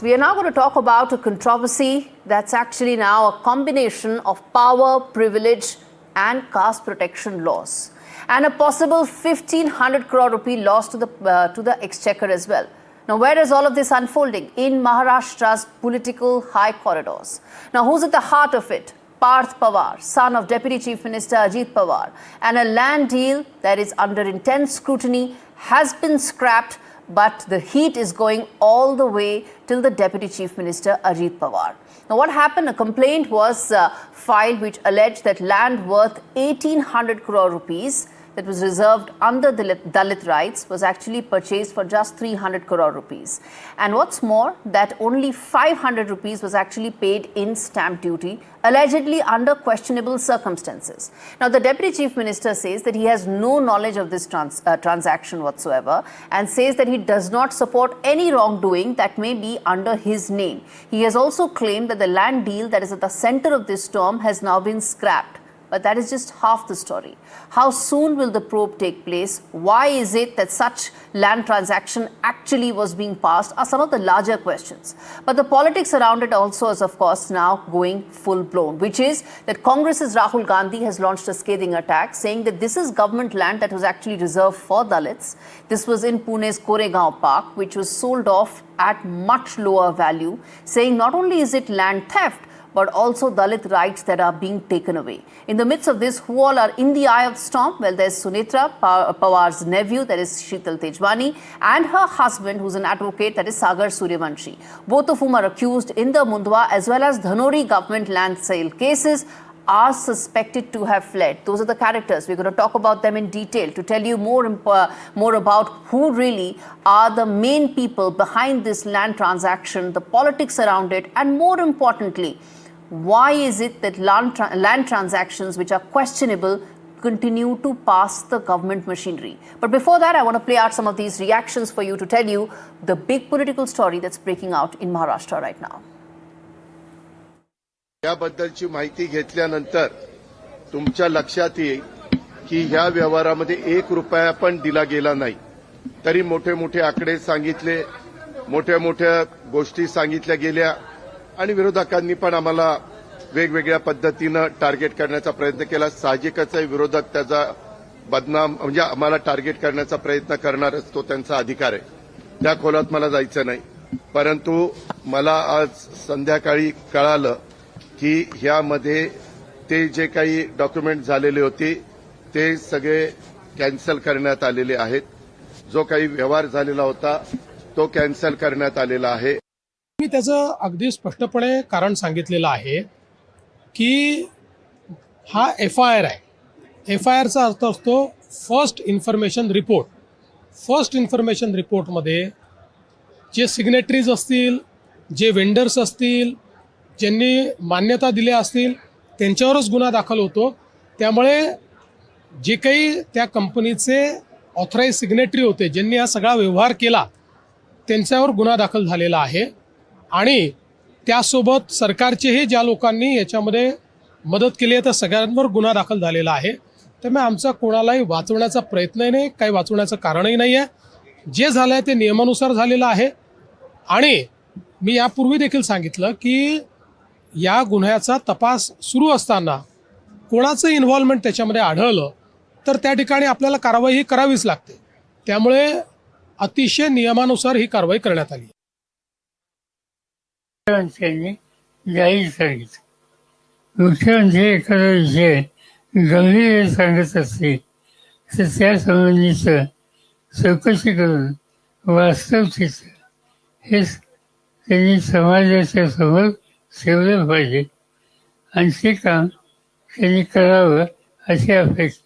We are now going to talk about a controversy that's actually now a combination of power, privilege and caste protection laws, and a possible 1,500 crore rupee loss to the exchequer as well. Now, where is all of this unfolding? In Maharashtra's political high corridors. Now, who's at the heart of it? Parth Pawar, son of Deputy Chief Minister Ajit Pawar, and a land deal that is under intense scrutiny has been scrapped, but the heat is going all the way till the Deputy Chief Minister Ajit Pawar. Now, what happened? A complaint was filed which alleged that land worth 1,800 crore rupees that was reserved under the Dalit rights was actually purchased for just 300 crore rupees. And what's more, that only 500 rupees was actually paid in stamp duty, allegedly under questionable circumstances. Now, the Deputy Chief Minister says that he has no knowledge of this transaction whatsoever, and says that he does not support any wrongdoing that may be under his name. He has also claimed that the land deal that is at the center of this storm has now been scrapped. But that is just half the story. How soon will the probe take place? Why is it that such land transaction actually was being passed are some of the larger questions. But the politics around it also is, of course, now going full blown, which is that Congress's Rahul Gandhi has launched a scathing attack saying that this is government land that was actually reserved for Dalits. This was in Pune's Koregaon Park, which was sold off at much lower value, saying not only is it land theft, but also Dalit rights that are being taken away. In the midst of this, who all are in the eye of the storm? Well, there's Sunitra Pawar's nephew, that is Sheetal Tejwani, and her husband, who's an advocate, that is Sagar Suryavanshi, both of whom are accused in the Mundwa as well as Dhanori government land sale cases, are suspected to have fled. Those are the characters. We're going to talk about them in detail to tell you more about who really are the main people behind this land transaction, the politics around it, and more importantly, why is it that land transactions which are questionable continue to pass the government machinery? But before that, I want to play out some of these reactions for you to tell you the big political story that's breaking out in Maharashtra right now. याबद्दलची माहिती घेतल्यानंतर तुमच्या लक्षात येईल की ह्या व्यवहारामध्ये 1 रुपया पण दिला गेला नाही. तरी मोठे मोठे आकडे सांगितले, मोठ्या मोठ्या गोष्टी सांगितल्या गेल्या आणि विरोधकांनी पण आम्हाला वेगवेगळ्या पद्धतीने टार्गेट करण्याचा प्रयत्न केला. साहजिकच आहे, विरोधक त्याचा बदनाम म्हणजे आम्हाला टार्गेट करण्याचा प्रयत्न करणारच, तो त्यांचा अधिकार आहे. त्या खोलात मला जायचं नाही. परंतु मला आज संध्याकाळी कळालं की ह्यामध्ये ते जे काही डॉक्युमेंट झालेले होते ते सगळे कॅन्सल करण्यात आलेले आहेत. जो काही व्यवहार झालेला होता तो कॅन्सल करण्यात आलेला आहे. मी त्याचं अगदी स्पष्टपणे कारण सांगितलेलं आहे की हा FIR आहे. FIRचा अर्थ असतो first information report. First information रिपोर्टमध्ये जे सिग्नेटरीज असतील, जे वेंडर्स असतील, ज्यांनी मान्यता दिल्या असतील त्यांच्यावरच गुन्हा दाखल होतो. त्यामुळे जे काही त्या कंपनीचे ऑथराइज सिग्नेटरी होते, ज्यांनी हा सगळा व्यवहार केला, त्यांच्यावर गुन्हा दाखल झालेला आहे. आणि त्यासोबत सरकारचेही ज्या लोकांनी याच्यामध्ये मदत केली आहे त्या सगळ्यांवर गुन्हा दाखल झालेला आहे. त्यामुळे आमचा कोणालाही वाचवण्याचा प्रयत्नही नाही, काही वाचवण्याचं कारणही नाही आहे. जे झालं आहे ते नियमानुसार झालेलं आहे. आणि मी यापूर्वी देखील सांगितलं की या गुन्ह्याचा तपास सुरू असताना कोणाचं इन्व्हॉल्वमेंट त्याच्यामध्ये आढळलं तर त्या ठिकाणी आपल्याला कारवाई ही करावीच लागते. त्यामुळे अतिशय नियमानुसार ही कारवाई करण्यात आली. जाहीर सांगितलं मुख्यमंत्री एखादा विषय गंभीर सांगत असतील तर त्या संबंधीचं चौकशी करून वास्तवतेचं हे त्यांनी समाजाच्या समोर ठेवलं पाहिजे आणि ते काम त्यांनी करावं अशी अपेक्षा.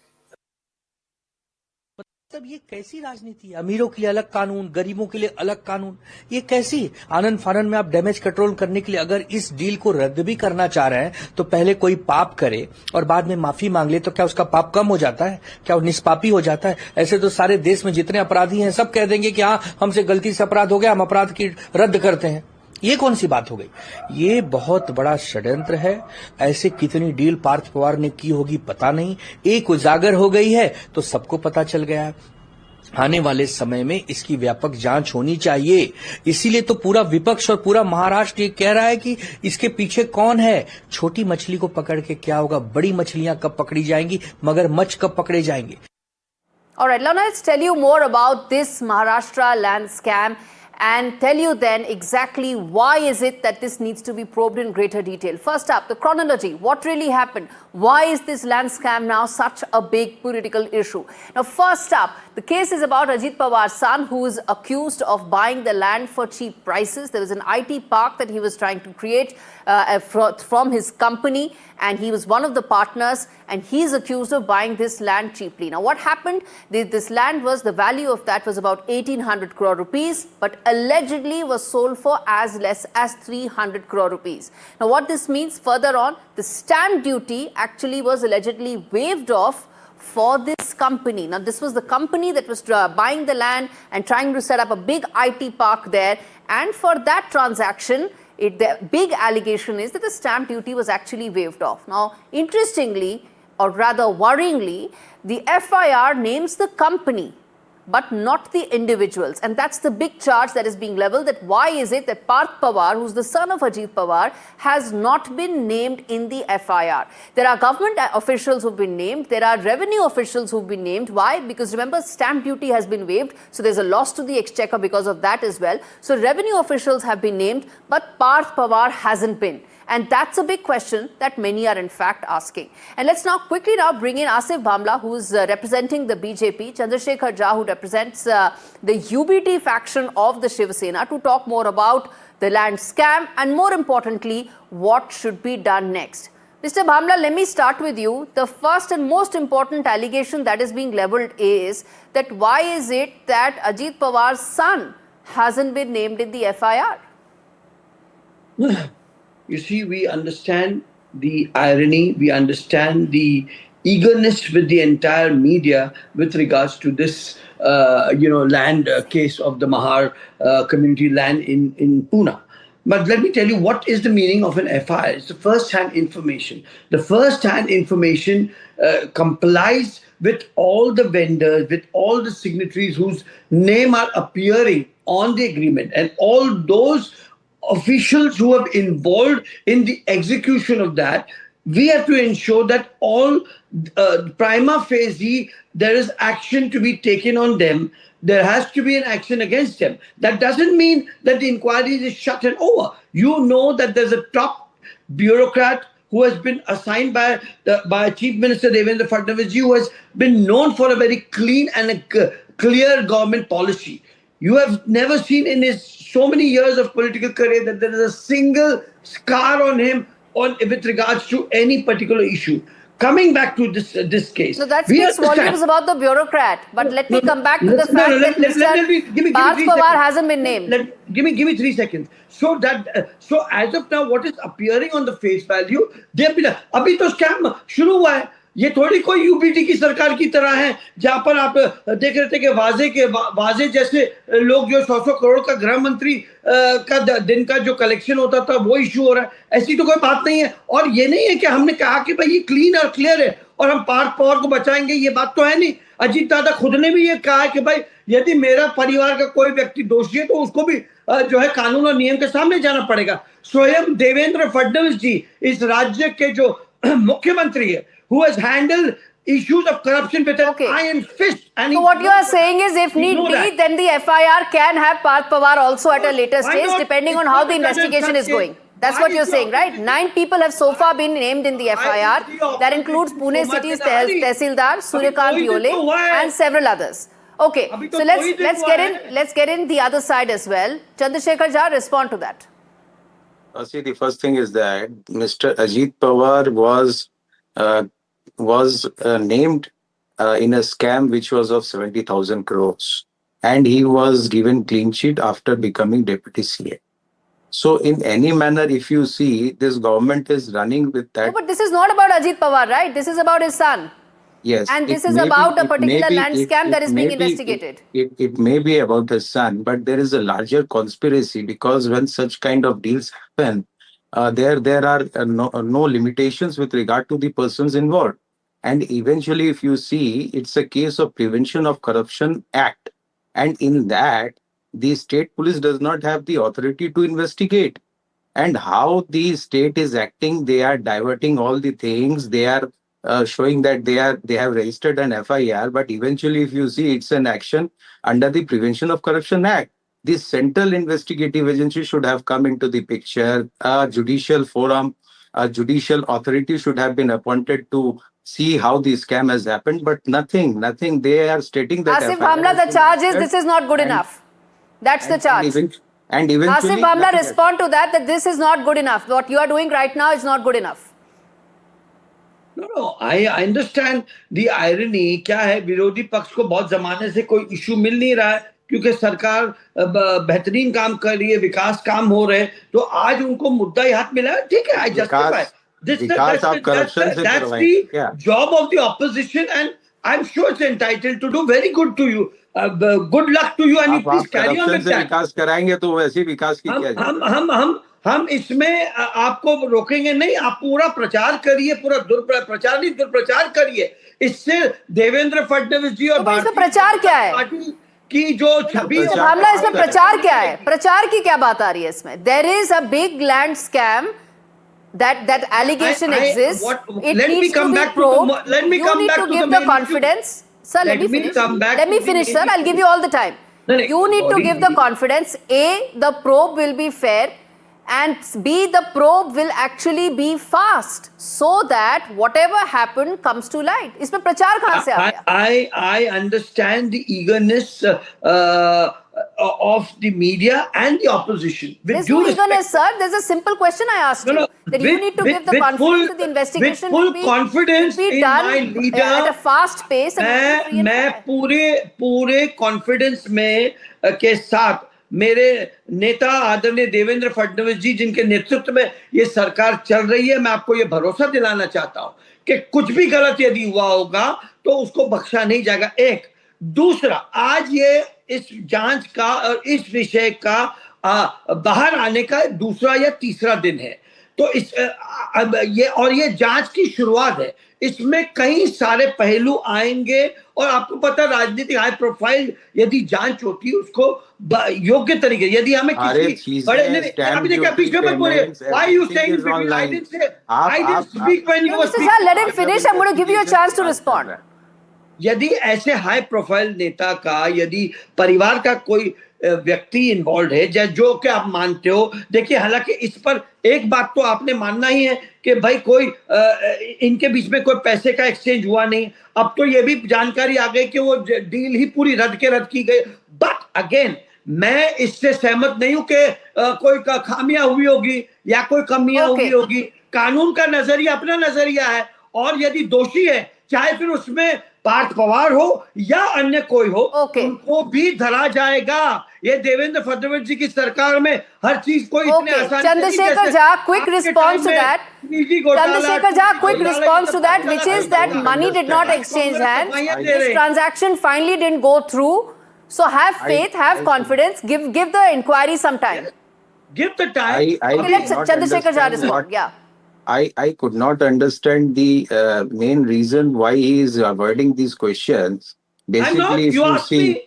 तब ये कैसी राजनीति है? अमीरों के लिए अलग कानून, गरीबों के लिए अलग कानून, ये कैसी आनंद फानन में आप डैमेज कंट्रोल करने के लिए अगर इस डील को रद्द भी करना चाह रहे हैं तो पहले कोई पाप करे और बाद में माफी मांग ले तो क्या उसका पाप कम हो जाता है? क्या वो निष्पापी हो जाता है? ऐसे तो सारे देश में जितने अपराधी हैं सब कह देंगे कि हाँ हमसे गलती से अपराध हो गया, हम अपराध की रद्द करते हैं. ये कौन सी बात हो गई? ये बहुत बड़ा षड्यंत्र है. ऐसे कितनी डील पार्थ पवार ने की होगी पता नहीं. एक उजागर हो गई है तो सबको पता चल गया. आने वाले समय में इसकी व्यापक जांच होनी चाहिए। इसीलिए तो पूरा विपक्ष और पूरा महाराष्ट्र ये कह रहा है कि इसके पीछे कौन है। छोटी मछली को पकड़ के क्या होगा, बड़ी मछलियां कब पकड़ी जाएंगी, मगरमच्छ कब पकड़े जाएंगे। All right, now let's tell you more about this Maharashtra land scam and tell you then exactly why is it that this needs to be probed in greater detail. First up, the chronology. What really happened? Why is this land scam now such a big political issue? Now, first up, the case is about Ajit Pawar's son, who is accused of buying the land for cheap prices. There was an IT park that he was trying to create from his company, and he was one of the partners, and he's accused of buying this land cheaply. Now, what happened? This land was, the value of that was about 1800 crore rupees, but allegedly was sold for as less as 300 crore rupees. Now, what this means further on, the stamp duty actually was allegedly waived off for this company. Now, this was the company that was buying the land and trying to set up a big IT park there, and for that transaction, the big allegation is that the stamp duty was actually waived off. Now, interestingly, or rather worryingly, the FIR names the company, but not the individuals. And that's the big charge that is being leveled, that why is it that Parth Pawar, who's the son of Ajit Pawar, has not been named in the FIR. There are government officials who've been named. There are revenue officials who've been named. Why? Because remember, stamp duty has been waived. So there's a loss to the exchequer because of that as well. So revenue officials have been named, but Parth Pawar hasn't been. And that's a big question that many are in fact asking. And let's now quickly bring in Asif Bhamla, who is representing the BJP, Chandrasekhar Jha, who represents the UBT faction of the Shiv Sena, to talk more about the land scam and, more importantly, what should be done next. Mr. Bhamla, let me start with you. The first and most important allegation that is being leveled is that why is it that Ajit Pawar's son hasn't been named in the FIR? You see, we understand the irony, we understand the eagerness with the entire media with regards to this, land case of the Mahar community land in Pune. But let me tell you, what is the meaning of an FIR? It's the first-hand information. The first-hand information complies with all the vendors, with all the signatories whose name are appearing on the agreement, and all those officials who have involved in the execution of that. We have to ensure that all prima facie there is action to be taken on them. There has to be an action against them. That doesn't mean that the inquiry is shut and over. You know that there's a top bureaucrat who has been assigned by Chief Minister Devendra Fadnavis, who has been known for a very clean and a clear government policy. You have never seen in his so many years of political career that there is a single scar on him with regards to any particular issue. Coming back to this case. So that speaks volumes about the bureaucrat. But let me come back to the fact that Mr. Parth Pawar hasn't been named. Give me 3 seconds. So as of now, what is appearing on the face value, they have been. अभी तो scam शुरू हुआ है. ये थोड़ी कोई UPT की सरकार की तरह है जहां पर आप देख रहे थे कि वाजे जैसे लोग जो 100 करोड़ का गृह मंत्री का दिन का जो कलेक्शन होता था वो इश्यू हो रहा है. ऐसी तो कोई बात नहीं है. और ये नहीं है कि हमने कहा कि भाई ये क्लीन और क्लियर है और हम पार्थ पवार को बचाएंगे, ये बात तो है नहीं. अजीत दादा खुद ने भी ये कहा है कि भाई यदि मेरा परिवार का कोई व्यक्ति दोषी है तो उसको भी जो है कानून और नियम के सामने जाना पड़ेगा. स्वयं देवेंद्र फडणवीस जी इस राज्य के जो मुख्यमंत्री है, who has handled issues of corruption with an iron fist. And so what you are saying is, if need be, then the FIR can have Parth Pawar also at a later stage, depending on how the investigation is going. That's what you're saying, right? 9 people have so far been named in the FIR. That includes Pune City's Tehsildar, Suryakant Yole, and several others. Okay, so let's get in the other side as well. Chandrasekhar Jha, respond to that. See, the first thing is that Mr. Ajit Pawar was named in a scam which was of 70,000 crores, and he was given clean sheet after becoming deputy CA. So in any manner, if you see, this government is running with that. No, but this is not about Ajit Pawar, right? This is about his son. Yes. And this is about a particular land scam that is being investigated. It may be about his son, but there is a larger conspiracy, because when such kind of deals happen, there are no limitations with regard to the persons involved. And eventually, if you see, it's a case of Prevention of Corruption Act. And in that, the state police does not have the authority to investigate. And how the state is acting, they are diverting all the things. They are showing that they have registered an FIR, but eventually, if you see, it's an action under the Prevention of Corruption Act. The central investigative agency should have come into the picture. A judicial forum, a judicial authority should have been appointed to see how the scam has happened, but nothing. They are stating that Asif FIR Bhamla, has the been charge is registered this is not good and- enough. That's the and charge. eventually, Asif Bhamla, nothing has- respond to that this is not good enough. What you are doing right now is not good enough. No, I understand the irony. क्या है, विरोधी पक्ष को बहुत जमाने से कोई issue मिल नहीं रहा है क्योंकि सरकार बेहतरीन काम कर रही है, विकास काम हो रहे हैं, तो आज उनको मुद्दा ही हाथ मिला है. ठीक है, I justify. विकास आप करप्शन से That's करवाएंगे क्या? the job of the opposition, and I'm sure it's entitled to do. Very good to you. Good luck to you, and you आप please carry on corruption with से that. विकास कराएंगे तो वैसे विकास की क्या जरूरत? हम इसमें आपको रोकेंगे नहीं. आप पूरा प्रचार करिए, पूरा दुष्प्रचार नहीं, दुष्प्रचार करिए. इससे देवेंद्र फडणवीस जी और तो इसमें प्रचार क्या है? पार्टी की जो छवि Mr. Bhamla, इसमें प्रचार क्या है? प्रचार की क्या बात आ रही है इसमें? There is a big land scam that allegation exists. It needs to be probed. You need to give the confidence. Sir, let me finish. Let me finish, sir. I'll give you all the time. You need to give the confidence. A, the probe will be fair. And B, the probe will actually be fast so that whatever happened comes to light. इसमें प्रचार कहाँ से आ गया? I understand the eagerness of the media and the opposition. There's no eagerness, sir. There's a simple question I asked you. That you need to give the confidence that the investigation will be done at a fast pace and मैं पूरे confidence में के साथ मेरे नेता आदरणीय देवेंद्र फडणवीस जी, जिनके नेतृत्व में ये सरकार चल रही है, मैं आपको ये भरोसा दिलाना चाहता हूं कि कुछ भी गलत यदि हुआ होगा तो उसको बख्शा नहीं जाएगा. एक दूसरा, आज ये इस जांच का और इस विषय का बाहर आने का दूसरा या तीसरा दिन है. तो ये जांच की शुरुआत है. इसमें कई सारे पहलू आएंगे और आपको पता, राजनीतिक हाई प्रोफाइल यदि जांच होती है उसको योग्य तरीके, यदि हमें किसी बड़े अभी देखिए, पीछे मत बोलिए. Why you saying I didn't say, I didn't speak when you were speaking. Sir, let him finish. I'm going to give you a chance to respond. यदि ऐसे हाई प्रोफाइल नेता का, यदि परिवार का कोई व्यक्ति इन्वॉल्व है, जो कि आप मानते हो, देखिए, हालांकि इस पर एक बात तो आपने मानना ही है कि भाई कोई इनके बीच में कोई पैसे का एक्सचेंज हुआ नहीं. अब तो ये भी जानकारी आ गई कि वो डील ही पूरी रद्द की गई. बट अगेन, मैं इससे सहमत नहीं हूं कि कोई खामियां हुई होगी या कोई कमियां हुई होगी. कानून का नजरिया अपना नजरिया है, और यदि दोषी है, चाहे फिर उसमें पार्थ पवार हो या अन्य कोई हो, उनको भी धरा जाएगा. ये देवेंद्र फडणवीस जी की सरकार में हर चीज को इतने आसान. Chandrasekhar Jha, quick response to that. Chandrasekhar Jha, quick response to that, which is that money did not exchange hands. This transaction finally didn't go through. So have faith, have confidence. Give the inquiry some time. Give the time. Okay, let Chandrasekhar Jha respond. Yeah. I could not understand the main reason why he is avoiding these questions. Basically, if you see,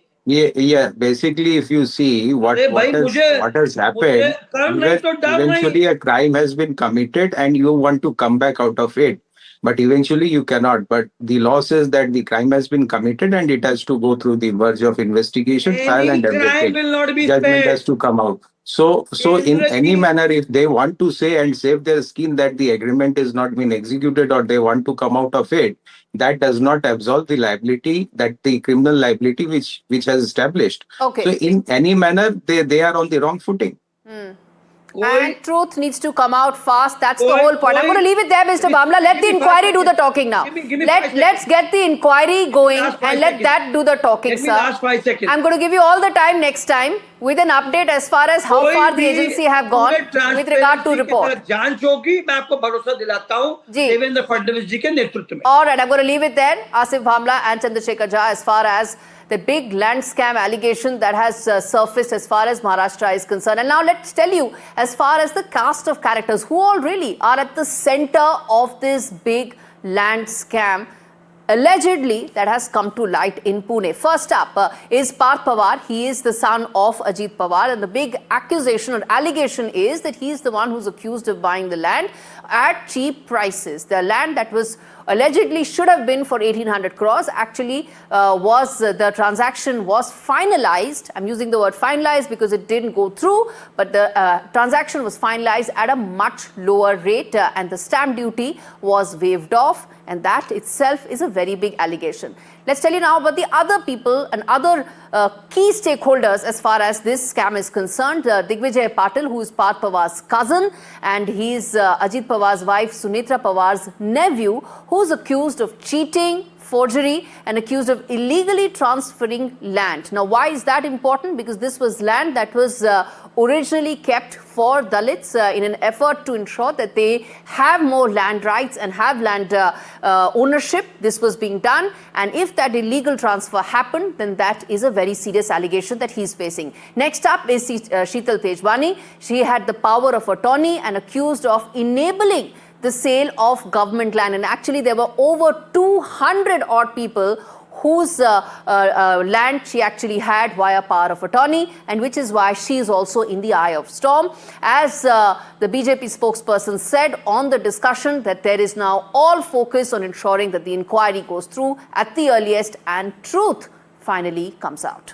basically, if you see what has happened, eventually a crime has been committed and you want to come back out of it. But eventually you cannot. But the law says that the crime has been committed and it has to go through the verge of investigation, trial and everything. Judgment has to come out. So in any manner, if they want to say and save their skin that the agreement has not been executed or they want to come out of it, that does not absolve the liability, that the criminal liability which has established. Okay. So in any manner, they are on the wrong footing. And truth needs to come out fast. That's the whole point. I'm going to leave it there, Mr. Bhamla. Let the inquiry do the talking now. Let's get the inquiry going and let that do the talking, sir. Last 5 seconds. I'm going to give you all the time next time with an update as far as how far the agency have gone with regard to report. जांच होगी, मैं आपको भरोसा दिलाता हूं देवेंद्र फडणवीस जी के नेतृत्व में. All right, I'm going to leave it there. Asif Bhamla and Chandrasekhar Jha, as far as the big land scam allegation that has surfaced as far as Maharashtra is concerned. And now let's tell you, as far as the cast of characters, who all really are at the center of this big land scam allegedly that has come to light in Pune. First up is Parth Pawar. He is the son of Ajit Pawar, and the big accusation or allegation is that he is the one who's accused of buying the land at cheap prices. The land that was allegedly should have been for 1800 crores actually the transaction was finalized. I'm using the word finalized because it didn't go through, but the transaction was finalized at a much lower rate and the stamp duty was waived off, and that itself is a very big allegation. Let's tell you now about the other people and other key stakeholders as far as this scam is concerned. Digvijay Patil, who is Parth Pawar's cousin, and he is Ajit Pawar's wife Sunitra Pawar's nephew, who's accused of cheating, forgery, and accused of illegally transferring land. Now, why is that important? Because this was land that was originally kept for Dalits in an effort to ensure that they have more land rights and have land ownership. This was being done, and if that illegal transfer happened, then that is a very serious allegation that he's facing. Next up is Sheetal Tejwani. She had the power of attorney and accused of enabling the sale of government land, and actually there were over 200 odd people whose land she actually had via power of attorney, and which is why she is also in the eye of storm. As the BJP spokesperson said on the discussion, that there is now all focus on ensuring that the inquiry goes through at the earliest and truth finally comes out.